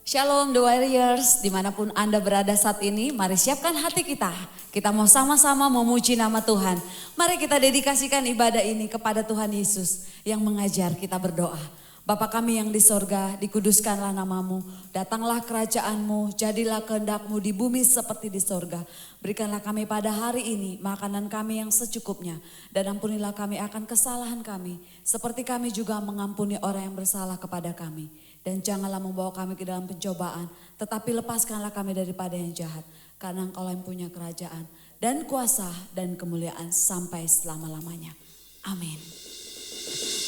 Shalom The Warriors, dimanapun Anda berada saat ini, mari siapkan hati kita. Kita mau sama-sama memuji nama Tuhan. Mari kita dedikasikan ibadah ini kepada Tuhan Yesus yang mengajar kita berdoa. Bapa kami yang di sorga, dikuduskanlah namamu, datanglah kerajaanmu, jadilah kehendakmu di bumi seperti di sorga. Berikanlah kami pada hari ini makanan kami yang secukupnya, dan ampunilah kami akan kesalahan kami, seperti kami juga mengampuni orang yang bersalah kepada kami. Dan janganlah membawa kami ke dalam pencobaan, tetapi lepaskanlah kami daripada yang jahat, karena Engkau yang punya kerajaan, dan kuasa, dan kemuliaan sampai selama-lamanya. Amin.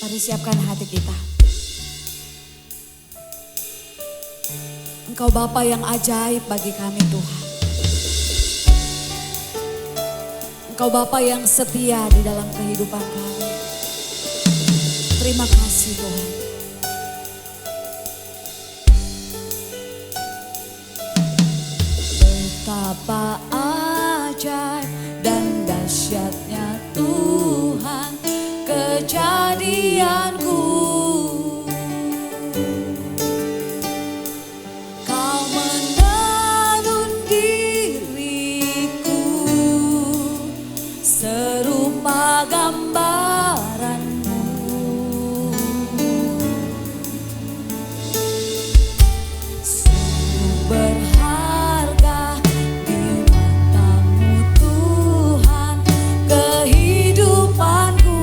Mari siapkan hati kita. Engkau Bapa yang ajaib bagi kami Tuhan. Engkau Bapa yang setia di dalam kehidupan kami. Terima kasih Tuhan. Betapa ajaib dan dahsyatnya Tuhan kejadianku. Kau menenun diriku serupa gambaranmu. Sungguh berharga di matamu Tuhan kehidupanku.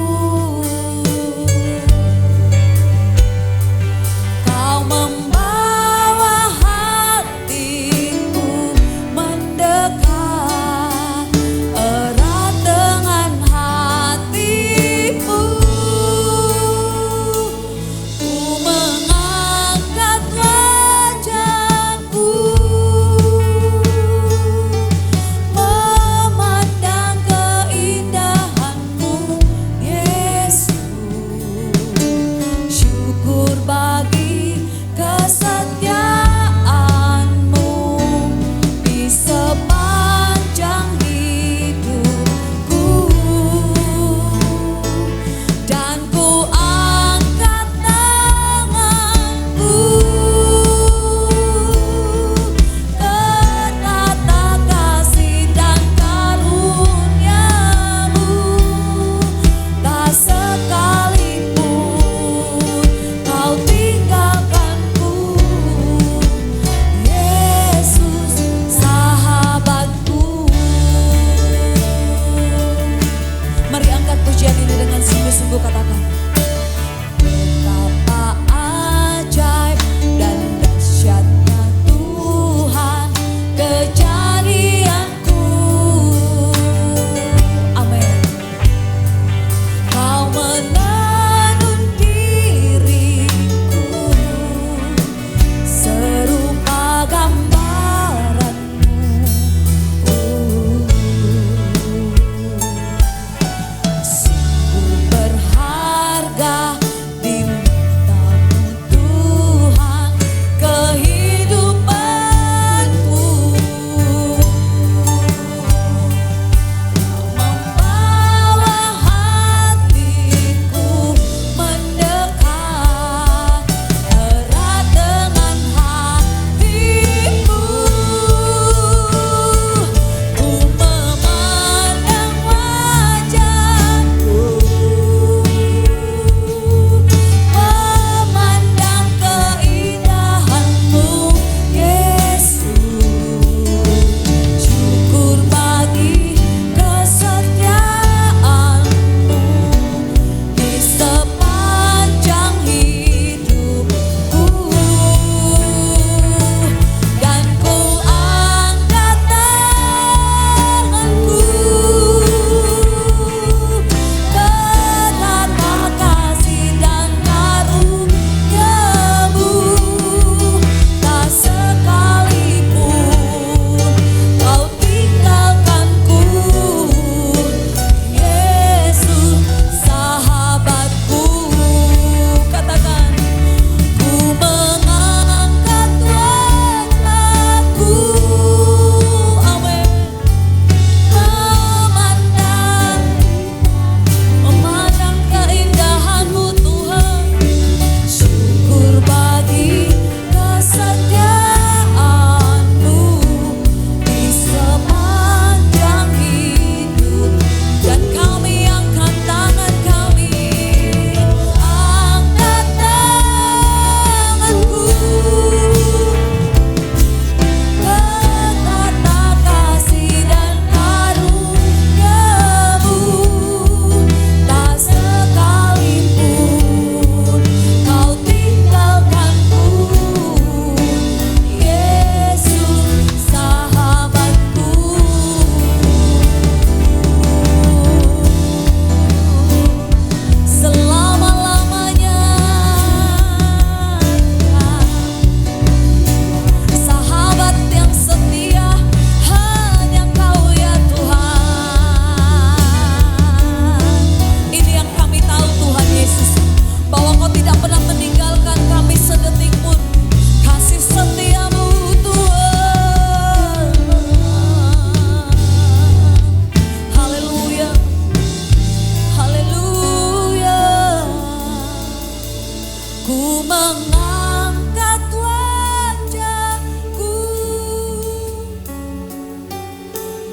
mengangkat wajahku,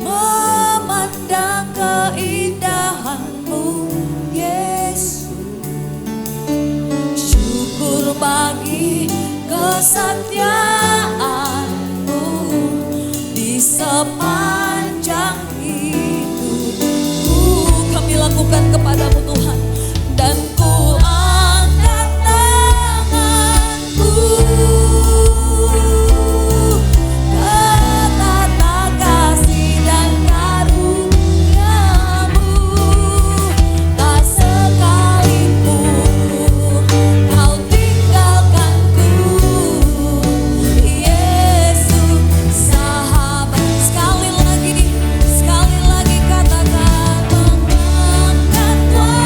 memandang keindahan-Mu, Yesus. Syukur bagi kesetiaan-Mu di sepanjang hidupku. Kami lakukan kepadamu Tuhan, dan ku angkat tanganku ke tata kasih dan karunia-Mu. Tak sekalipun Kau tinggalkanku, Yesus sahabat. Sekali lagi katakan, mengangkat wajahku,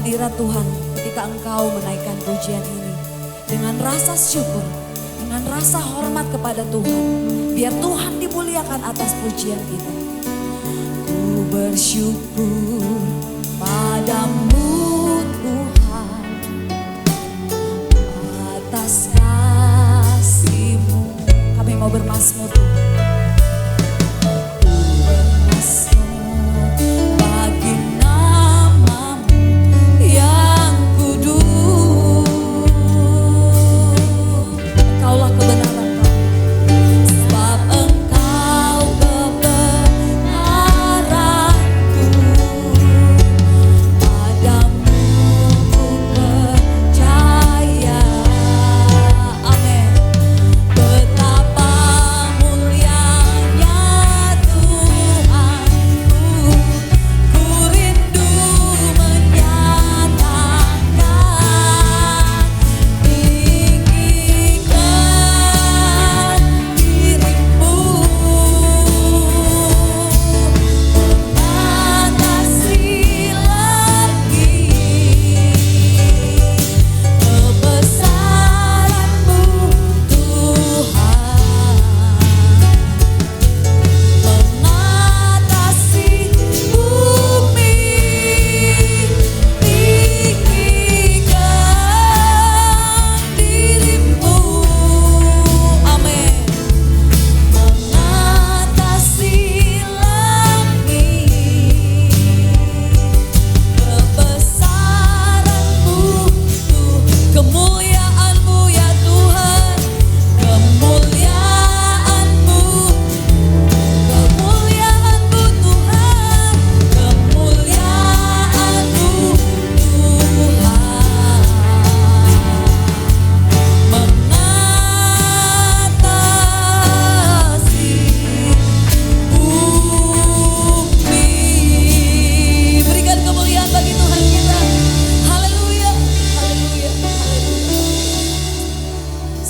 hadirat Tuhan ketika engkau menaikkan pujian ini. Dengan rasa syukur, dengan rasa hormat kepada Tuhan. Biar Tuhan dimuliakan atas pujian kita. Ku bersyukur padamu Tuhan atas kasih-Mu. Kami mau bermazmur Tuhan.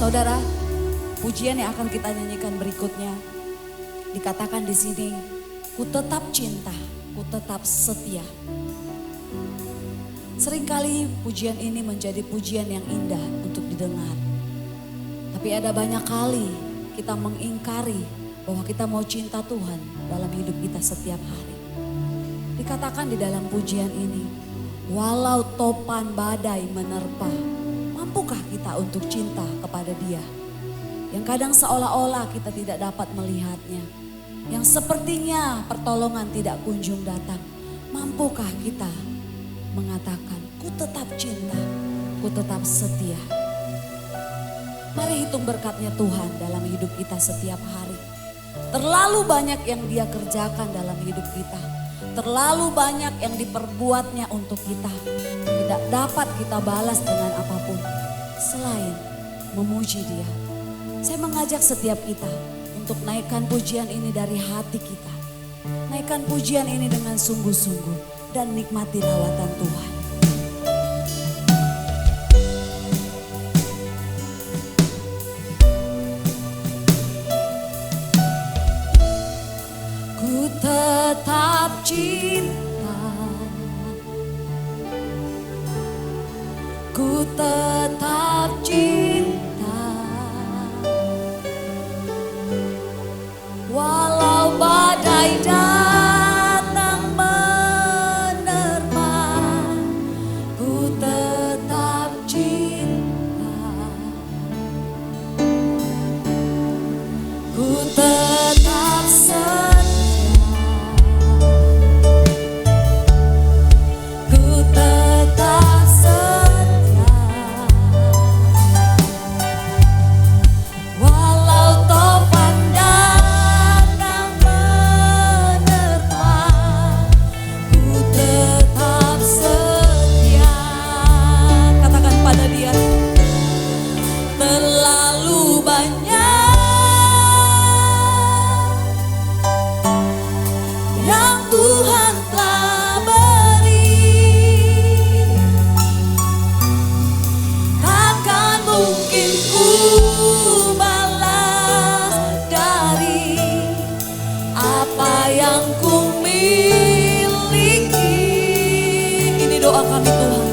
Saudara, pujian yang akan kita nyanyikan berikutnya dikatakan di sini, ku tetap cinta, ku tetap setia. Seringkali pujian ini menjadi pujian yang indah untuk didengar. Tapi ada banyak kali kita mengingkari bahwa kita mau cinta Tuhan dalam hidup kita setiap hari. Dikatakan di dalam pujian ini, walau topan badai menerpa, mampukah kita untuk cinta kepada Dia? Yang kadang seolah-olah kita tidak dapat melihatnya. Yang sepertinya pertolongan tidak kunjung datang. Mampukah kita mengatakan, ku tetap cinta, ku tetap setia. Mari hitung berkatnya Tuhan dalam hidup kita setiap hari. Terlalu banyak yang Dia kerjakan dalam hidup kita. Terlalu banyak yang diperbuatnya untuk kita. Tidak dapat kita balas dengan apapun selain memuji Dia. Saya mengajak setiap kita untuk naikkan pujian ini dari hati kita. Naikkan pujian ini dengan sungguh-sungguh dan nikmati lawatan Tuhan. Ku tetap cinta, ku tetap cinta, walau badai datang menerpa, ku tetap cinta, ku tetap setia. Yang ku miliki, ini doa kami Tuhan.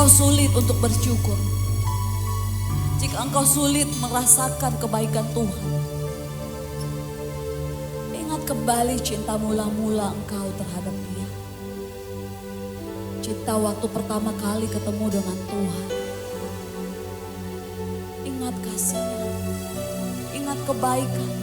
engkau sulit untuk bersyukur, jika engkau sulit merasakan kebaikan Tuhan, ingat kembali cinta mula-mula engkau terhadap Dia. Cinta waktu pertama kali ketemu dengan Tuhan. Ingat kasih-Nya, ingat kebaikan.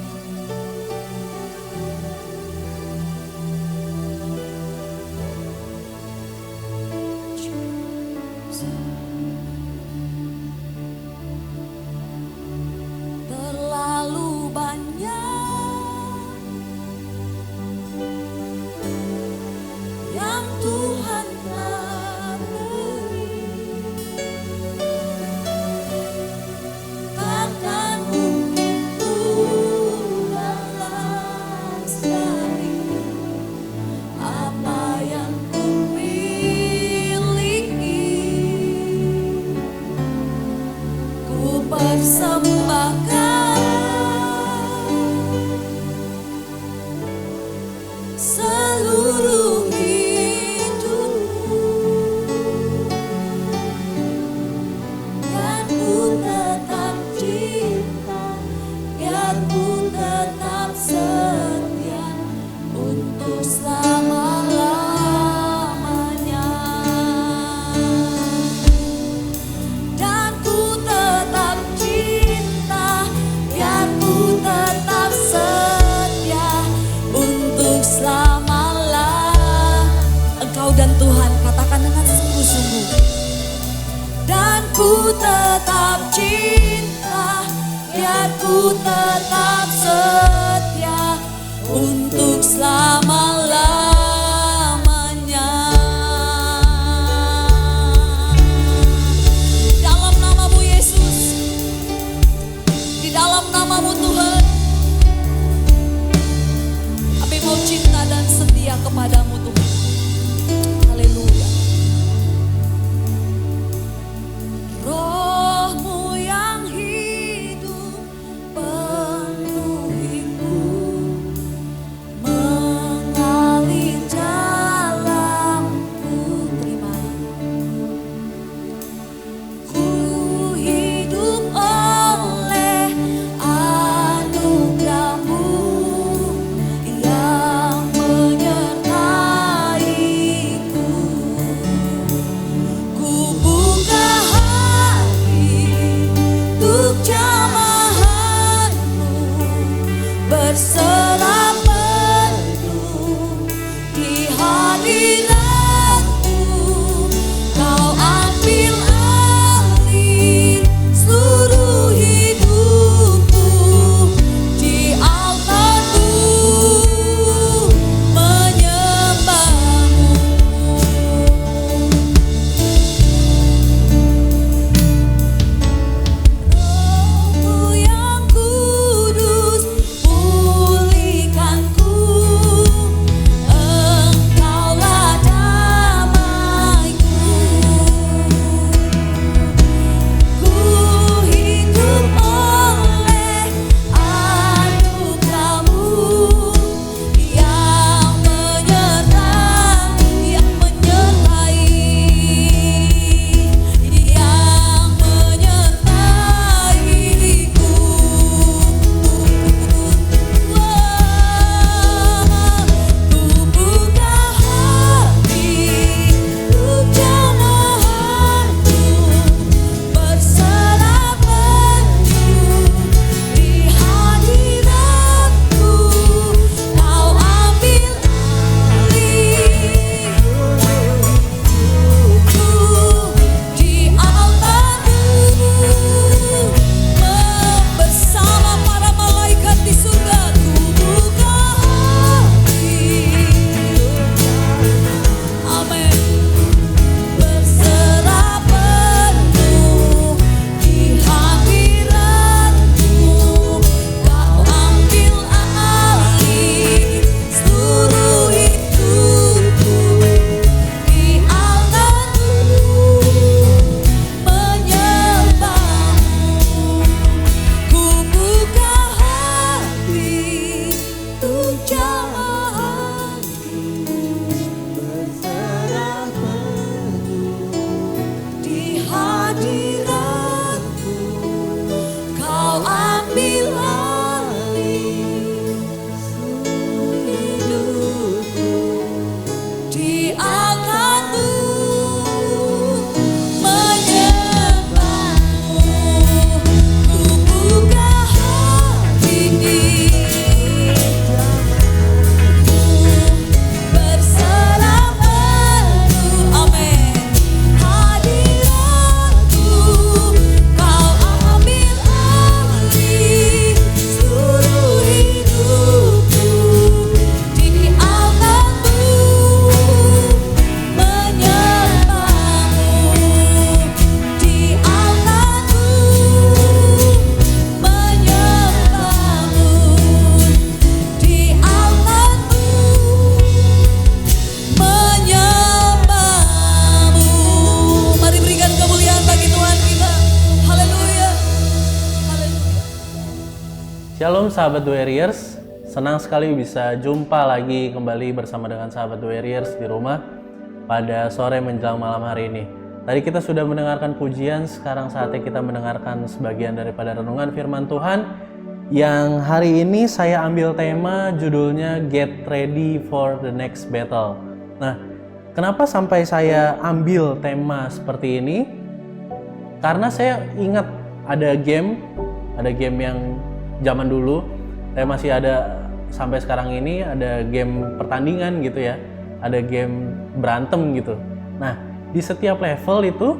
Terlalu banyak yang Tuhan telah beri, takkan mungkin Tuhan balas dari apa yang ku miliki. Ku persembahkan seluruh hidupku, dan ku tetap cinta, biar ku tetap setia untuk selama-lamanya. Dan ku tetap cinta, biar ku tetap setia untuk selama-lamanya. Engkau dan Tuhan katakan dengan sungguh-sungguh. Dan ku tetap cinta, biar ku tetap setia untuk selama-lamanya. Dalam namamu Yesus, di dalam namamu Tuhan, kami mau cinta dan setia kepadamu Tuhan. Haleluya. Roh-Mu yang hidup penuhiku, Shalom sahabat Warriors, senang sekali bisa jumpa lagi kembali bersama dengan sahabat Warriors di rumah pada sore menjelang malam hari ini. Tadi kita sudah mendengarkan pujian, sekarang saatnya kita mendengarkan sebagian daripada renungan firman Tuhan yang hari ini saya ambil tema judulnya Get Ready for the Next Battle. Nah, kenapa sampai saya ambil tema seperti ini? Karena saya ingat ada game yang zaman dulu, saya masih ada sampai sekarang ini, ada game pertandingan gitu ya, ada game berantem gitu. Nah, di setiap level itu,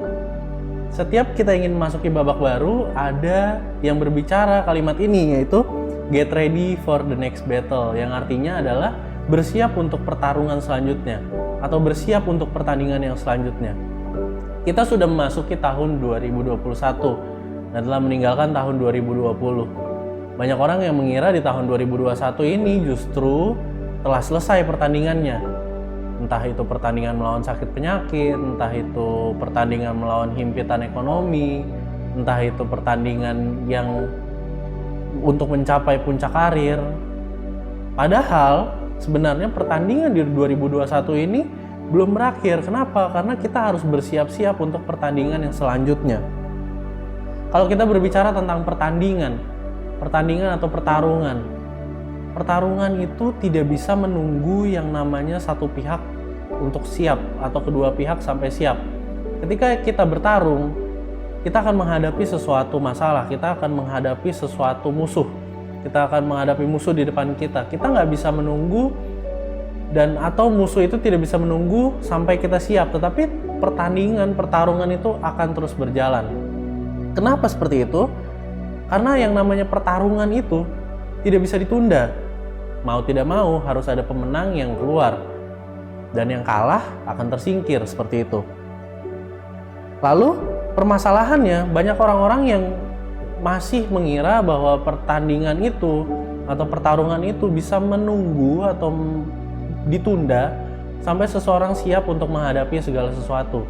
setiap kita ingin memasuki babak baru, ada yang berbicara kalimat ini, yaitu get ready for the next battle, yang artinya adalah bersiap untuk pertarungan selanjutnya atau bersiap untuk pertandingan yang selanjutnya. Kita sudah memasuki tahun 2021 dan telah meninggalkan tahun 2020. Banyak orang yang mengira di tahun 2021 ini justru telah selesai pertandingannya. Entah itu pertandingan melawan sakit penyakit, entah itu pertandingan melawan himpitan ekonomi, entah itu pertandingan yang untuk mencapai puncak karir. Padahal sebenarnya pertandingan di 2021 ini belum berakhir. Kenapa? Karena kita harus bersiap-siap untuk pertandingan yang selanjutnya. Kalau kita berbicara tentang pertandingan atau pertarungan itu tidak bisa menunggu yang namanya satu pihak untuk siap atau kedua pihak sampai siap. Ketika kita bertarung, kita akan menghadapi sesuatu masalah, kita akan menghadapi sesuatu musuh, kita akan menghadapi musuh di depan kita. Kita nggak bisa menunggu atau musuh itu tidak bisa menunggu sampai kita siap, tetapi pertarungan itu akan terus berjalan. Kenapa seperti itu? Karena yang namanya pertarungan itu tidak bisa ditunda. Mau tidak mau harus ada pemenang yang keluar. Dan yang kalah akan tersingkir seperti itu. Lalu permasalahannya, banyak orang-orang yang masih mengira bahwa pertandingan itu atau pertarungan itu bisa menunggu atau ditunda sampai seseorang siap untuk menghadapi segala sesuatu.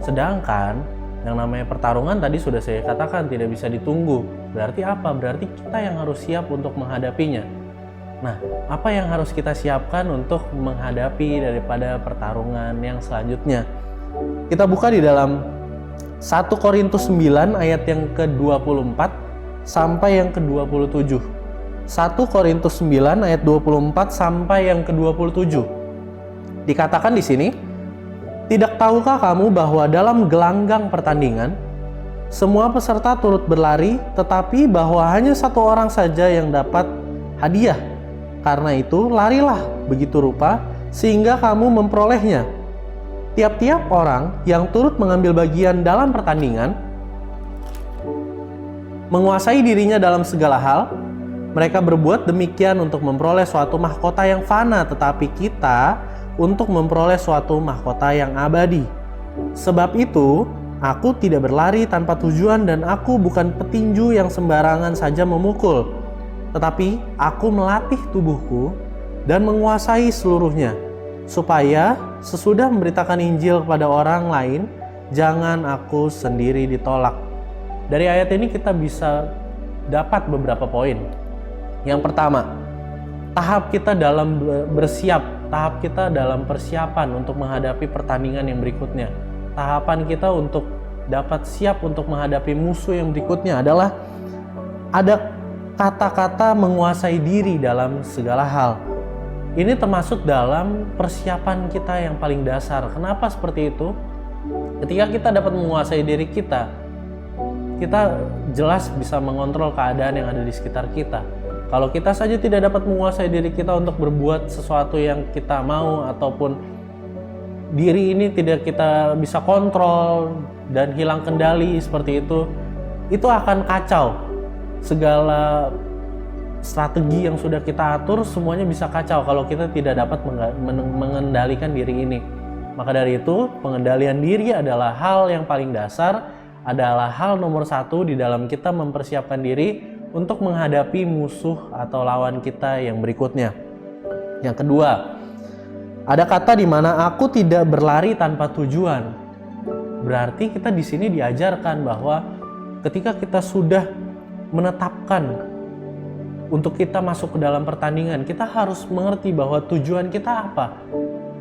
Sedangkan yang namanya pertarungan tadi sudah saya katakan tidak bisa ditunggu. Berarti apa? Berarti kita yang harus siap untuk menghadapinya. Nah, apa yang harus kita siapkan untuk menghadapi daripada pertarungan yang selanjutnya? Kita buka di dalam 1 Korintus 9 ayat yang ke-24 sampai yang ke-27. 1 Korintus 9 ayat 24 sampai yang ke-27. Dikatakan di sini, tidak tahukah kamu bahwa dalam gelanggang pertandingan, semua peserta turut berlari, tetapi bahwa hanya satu orang saja yang dapat hadiah. Karena itu, larilah begitu rupa, sehingga kamu memperolehnya. Tiap-tiap orang yang turut mengambil bagian dalam pertandingan, menguasai dirinya dalam segala hal. Mereka berbuat demikian untuk memperoleh suatu mahkota yang fana, tetapi kita untuk memperoleh suatu mahkota yang abadi. Sebab itu, aku tidak berlari tanpa tujuan dan aku bukan petinju yang sembarangan saja memukul. Tetapi aku melatih tubuhku dan menguasai seluruhnya, supaya sesudah memberitakan Injil kepada orang lain, jangan aku sendiri ditolak. Dari ayat ini kita bisa dapat beberapa poin. Yang pertama, tahap kita dalam bersiap, tahap kita dalam persiapan untuk menghadapi pertandingan yang berikutnya. Tahapan kita untuk dapat siap untuk menghadapi musuh yang berikutnya adalah ada kata-kata menguasai diri dalam segala hal. Ini termasuk dalam persiapan kita yang paling dasar. Kenapa seperti itu? Ketika kita dapat menguasai diri kita jelas bisa mengontrol keadaan yang ada di sekitar kita. Kalau kita saja tidak dapat menguasai diri kita untuk berbuat sesuatu yang kita mau, ataupun diri ini tidak kita bisa kontrol dan hilang kendali seperti itu akan kacau. Segala strategi yang sudah kita atur semuanya bisa kacau kalau kita tidak dapat mengendalikan diri ini. Maka dari itu, pengendalian diri adalah hal yang paling dasar, adalah hal nomor 1 di dalam kita mempersiapkan diri untuk menghadapi musuh atau lawan kita yang berikutnya. Yang kedua, ada kata di mana aku tidak berlari tanpa tujuan. Berarti kita di sini diajarkan bahwa ketika kita sudah menetapkan untuk kita masuk ke dalam pertandingan, kita harus mengerti bahwa tujuan kita apa.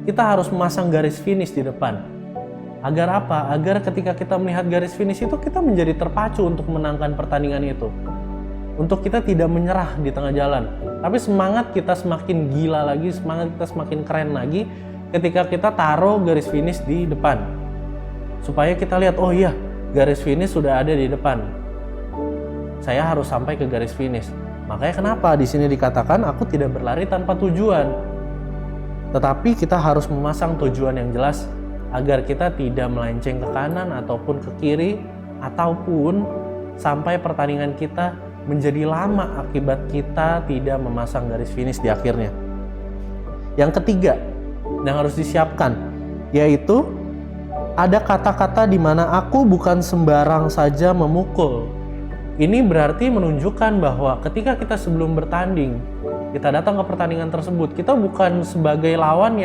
Kita harus memasang garis finish di depan. Agar apa? Agar ketika kita melihat garis finish itu, kita menjadi terpacu untuk menangkan pertandingan itu. Untuk kita tidak menyerah di tengah jalan. Tapi semangat kita semakin gila lagi, semangat kita semakin keren lagi ketika kita taruh garis finish di depan. Supaya kita lihat, oh iya, garis finish sudah ada di depan. Saya harus sampai ke garis finish. Makanya kenapa di sini dikatakan aku tidak berlari tanpa tujuan. Tetapi kita harus memasang tujuan yang jelas agar kita tidak melenceng ke kanan ataupun ke kiri, ataupun sampai pertandingan kita menjadi lama akibat kita tidak memasang garis finish di akhirnya. Yang ketiga yang harus disiapkan, yaitu ada kata-kata di mana aku bukan sembarang saja memukul. Ini berarti menunjukkan bahwa ketika kita sebelum bertanding, kita datang ke pertandingan tersebut, kita bukan sebagai lawan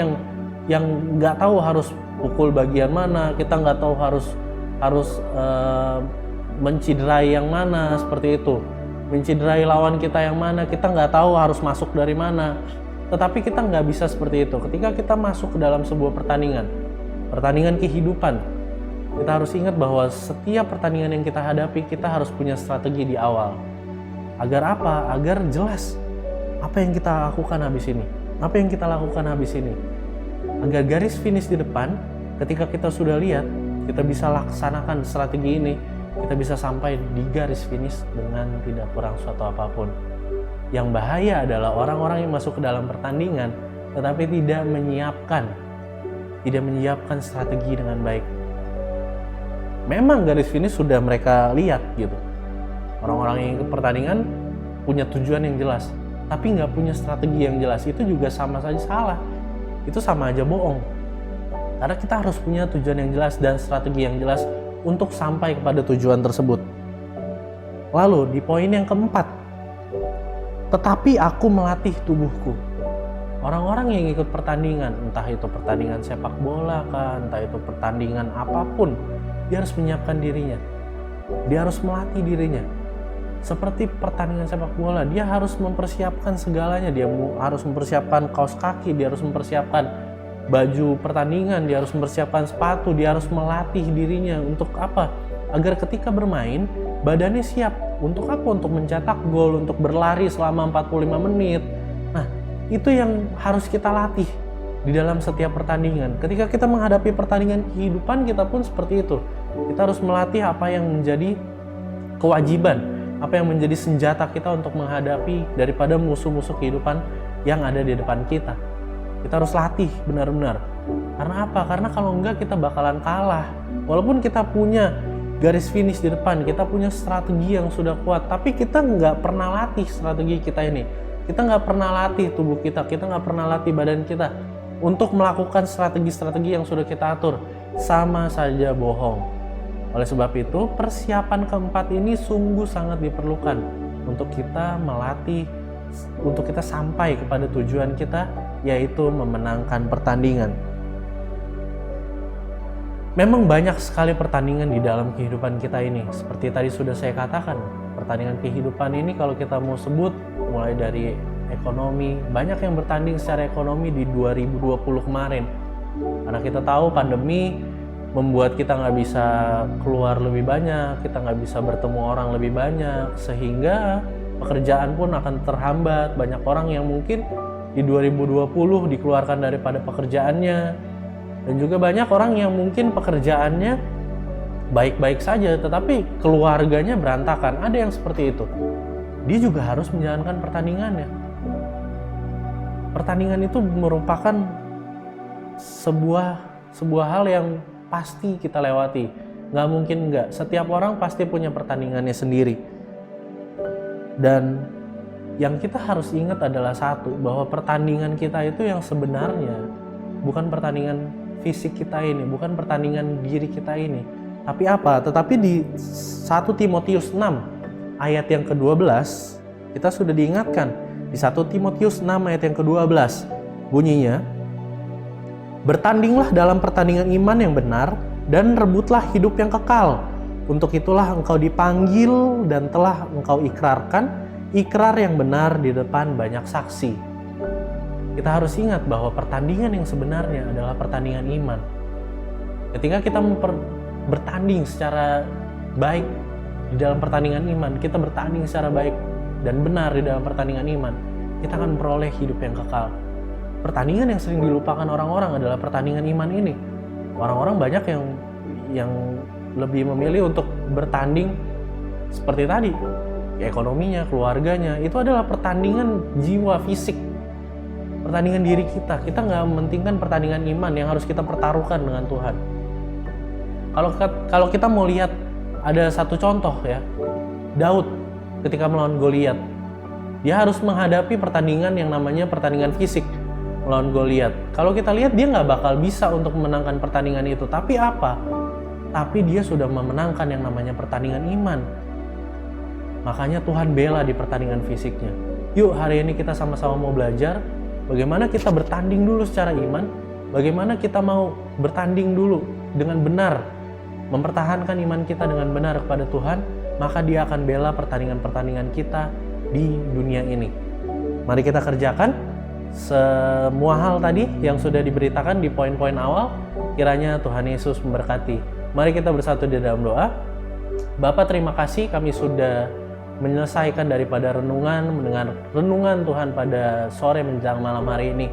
yang nggak tahu harus pukul bagian mana, kita nggak tahu harus menciderai yang mana, seperti itu. Menciderai lawan kita yang mana, kita nggak tahu harus masuk dari mana. Tetapi kita nggak bisa seperti itu. Ketika kita masuk ke dalam sebuah pertandingan kehidupan, kita harus ingat bahwa setiap pertandingan yang kita hadapi, kita harus punya strategi di awal. Agar apa? Agar jelas apa yang kita lakukan habis ini. Apa yang kita lakukan habis ini. Agar garis finish di depan, ketika kita sudah lihat, kita bisa laksanakan strategi ini, kita bisa sampai di garis finish dengan tidak kurang suatu apapun. Yang bahaya adalah orang-orang yang masuk ke dalam pertandingan, tetapi tidak menyiapkan strategi dengan baik. Memang garis finish sudah mereka lihat gitu. Orang-orang yang ikut pertandingan punya tujuan yang jelas, tapi nggak punya strategi yang jelas. Itu juga sama saja salah. Itu sama aja bohong. Karena kita harus punya tujuan yang jelas dan strategi yang jelas untuk sampai kepada tujuan tersebut. Lalu di poin yang keempat, tetapi aku melatih tubuhku. Orang-orang yang ikut pertandingan, entah itu pertandingan sepak bola kan, entah itu pertandingan apapun, dia harus menyiapkan dirinya. Dia harus melatih dirinya. Seperti pertandingan sepak bola, dia harus mempersiapkan segalanya. Dia harus mempersiapkan kaos kaki, dia harus mempersiapkan baju pertandingan, dia harus mempersiapkan sepatu, dia harus melatih dirinya untuk apa? Agar ketika bermain, badannya siap. Untuk apa? Untuk mencetak gol, untuk berlari selama 45 menit. Nah, itu yang harus kita latih di dalam setiap pertandingan. Ketika kita menghadapi pertandingan kehidupan, kita pun seperti itu. Kita harus melatih apa yang menjadi kewajiban, apa yang menjadi senjata kita untuk menghadapi daripada musuh-musuh kehidupan yang ada di depan kita. Kita harus latih benar-benar. Karena apa? Karena kalau enggak kita bakalan kalah. Walaupun kita punya garis finish di depan, kita punya strategi yang sudah kuat, tapi kita nggak pernah latih strategi kita ini. Kita nggak pernah latih tubuh kita nggak pernah latih badan kita untuk melakukan strategi-strategi yang sudah kita atur. Sama saja bohong. Oleh sebab itu, persiapan keempat ini sungguh sangat diperlukan untuk kita melatih, untuk kita sampai kepada tujuan kita, yaitu memenangkan pertandingan. Memang banyak sekali pertandingan di dalam kehidupan kita ini. Seperti tadi sudah saya katakan, pertandingan kehidupan ini kalau kita mau sebut, mulai dari ekonomi, banyak yang bertanding secara ekonomi di 2020 kemarin. Karena kita tahu pandemi membuat kita nggak bisa keluar lebih banyak, kita nggak bisa bertemu orang lebih banyak, sehingga pekerjaan pun akan terhambat. Banyak orang yang mungkin di 2020 dikeluarkan daripada pekerjaannya, dan juga banyak orang yang mungkin pekerjaannya baik-baik saja, tetapi keluarganya berantakan. Ada yang seperti itu. Dia juga harus menjalankan pertandingannya. Pertandingan itu merupakan sebuah hal yang pasti kita lewati. Nggak mungkin nggak. Setiap orang pasti punya pertandingannya sendiri. Dan yang kita harus ingat adalah satu, bahwa pertandingan kita itu yang sebenarnya bukan pertandingan fisik kita ini, bukan pertandingan diri kita ini. Tapi apa? Tetapi di 1 Timotius 6 ayat yang ke-12 kita sudah diingatkan. Di 1 Timotius 6 ayat yang ke-12 bunyinya, bertandinglah dalam pertandingan iman yang benar dan rebutlah hidup yang kekal. Untuk itulah engkau dipanggil dan telah engkau ikrarkan, ikrar yang benar di depan banyak saksi. Kita harus ingat bahwa pertandingan yang sebenarnya adalah pertandingan iman. Ketika kita bertanding secara baik di dalam pertandingan iman, kita bertanding secara baik dan benar di dalam pertandingan iman, kita akan memperoleh hidup yang kekal. Pertandingan yang sering dilupakan orang-orang adalah pertandingan iman ini. Orang-orang banyak yang lebih memilih untuk bertanding seperti tadi, ekonominya, keluarganya, itu adalah pertandingan jiwa, fisik, pertandingan diri kita. Kita nggak mementingkan pertandingan iman yang harus kita pertaruhkan dengan Tuhan. Kalau kita mau lihat, ada satu contoh ya, Daud ketika melawan Goliat, dia harus menghadapi pertandingan yang namanya pertandingan fisik melawan Goliat. Kalau kita lihat, dia nggak bakal bisa untuk memenangkan pertandingan itu. Tapi apa? Tapi dia sudah memenangkan yang namanya pertandingan iman. Makanya Tuhan bela di pertandingan fisiknya. Yuk, hari ini kita sama-sama mau belajar bagaimana kita bertanding dulu secara iman, bagaimana kita mau bertanding dulu dengan benar, mempertahankan iman kita dengan benar kepada Tuhan, maka Dia akan bela pertandingan-pertandingan kita di dunia ini. Mari kita kerjakan semua hal tadi yang sudah diberitakan di poin-poin awal. Kiranya Tuhan Yesus memberkati. Mari kita bersatu di dalam doa. Bapa, terima kasih kami sudah menyelesaikan daripada mendengar renungan Tuhan pada sore menjelang malam hari ini.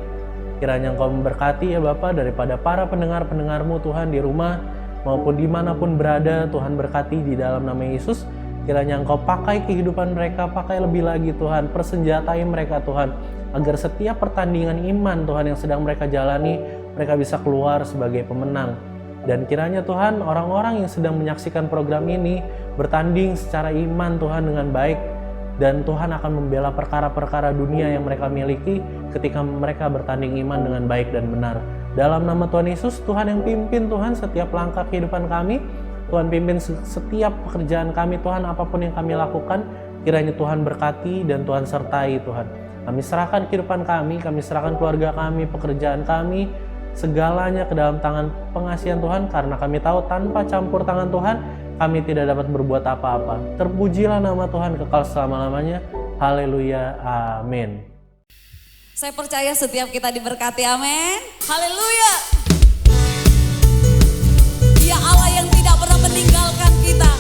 Kiranya Engkau memberkati ya Bapa, daripada para pendengar-pendengar-Mu Tuhan di rumah maupun dimanapun berada. Tuhan berkati di dalam nama Yesus. Kiranya Engkau pakai kehidupan mereka, pakai lebih lagi Tuhan, persenjatai mereka Tuhan, agar setiap pertandingan iman Tuhan yang sedang mereka jalani, mereka bisa keluar sebagai pemenang. Dan kiranya Tuhan, orang-orang yang sedang menyaksikan program ini bertanding secara iman Tuhan dengan baik, dan Tuhan akan membela perkara-perkara dunia yang mereka miliki ketika mereka bertanding iman dengan baik dan benar. Dalam nama Tuhan Yesus, Tuhan yang pimpin Tuhan setiap langkah kehidupan kami, Tuhan pimpin setiap pekerjaan kami Tuhan, apapun yang kami lakukan, kiranya Tuhan berkati dan Tuhan sertai Tuhan. Kami serahkan kehidupan kami serahkan keluarga kami, pekerjaan kami, segalanya ke dalam tangan pengasihan Tuhan, karena kami tahu tanpa campur tangan Tuhan, kami tidak dapat berbuat apa-apa. Terpujilah nama Tuhan kekal selama-lamanya. Haleluya, amin. Saya percaya setiap kita diberkati, amin. Haleluya. Dia Allah yang tidak pernah meninggalkan kita,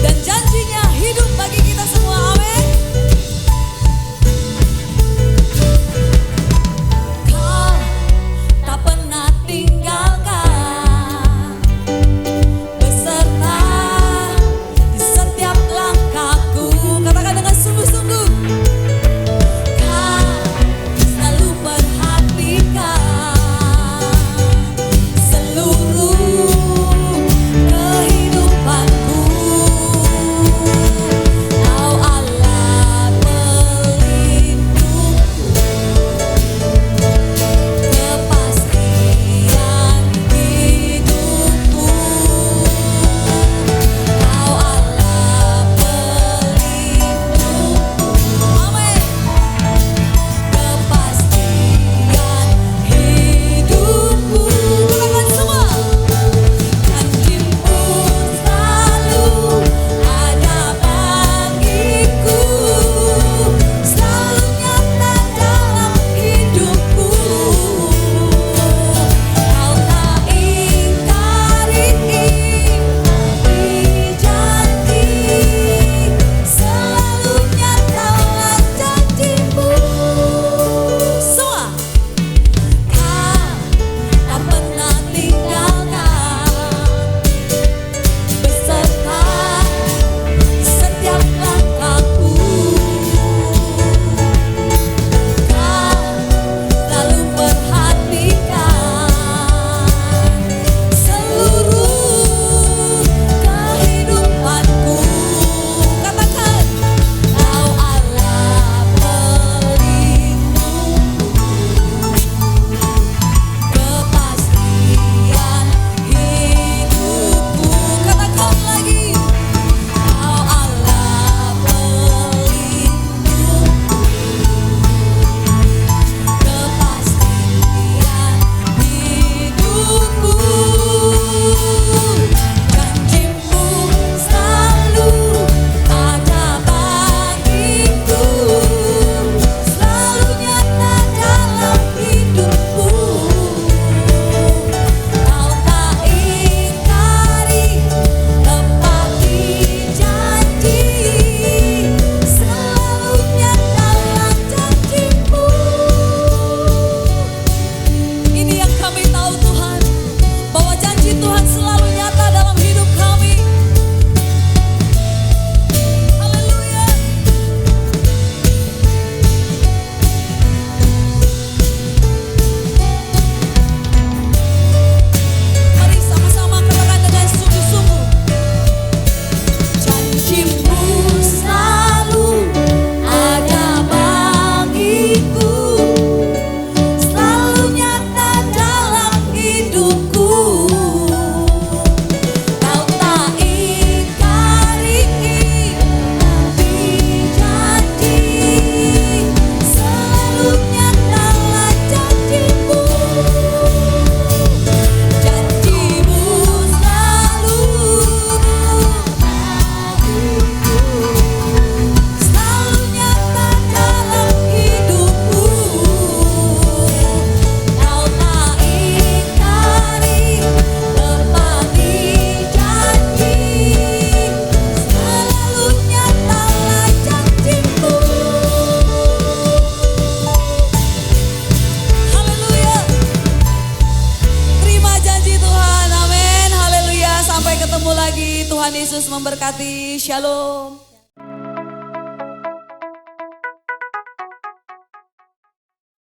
dan janjinya hidup bagi kita semua, amin. Kau tak pernah tinggalkan, beserta di setiap langkahku. Katakan dengan sungguh-sungguh. Kau selalu perhatikan ketemu lagi. Tuhan Yesus memberkati. Shalom.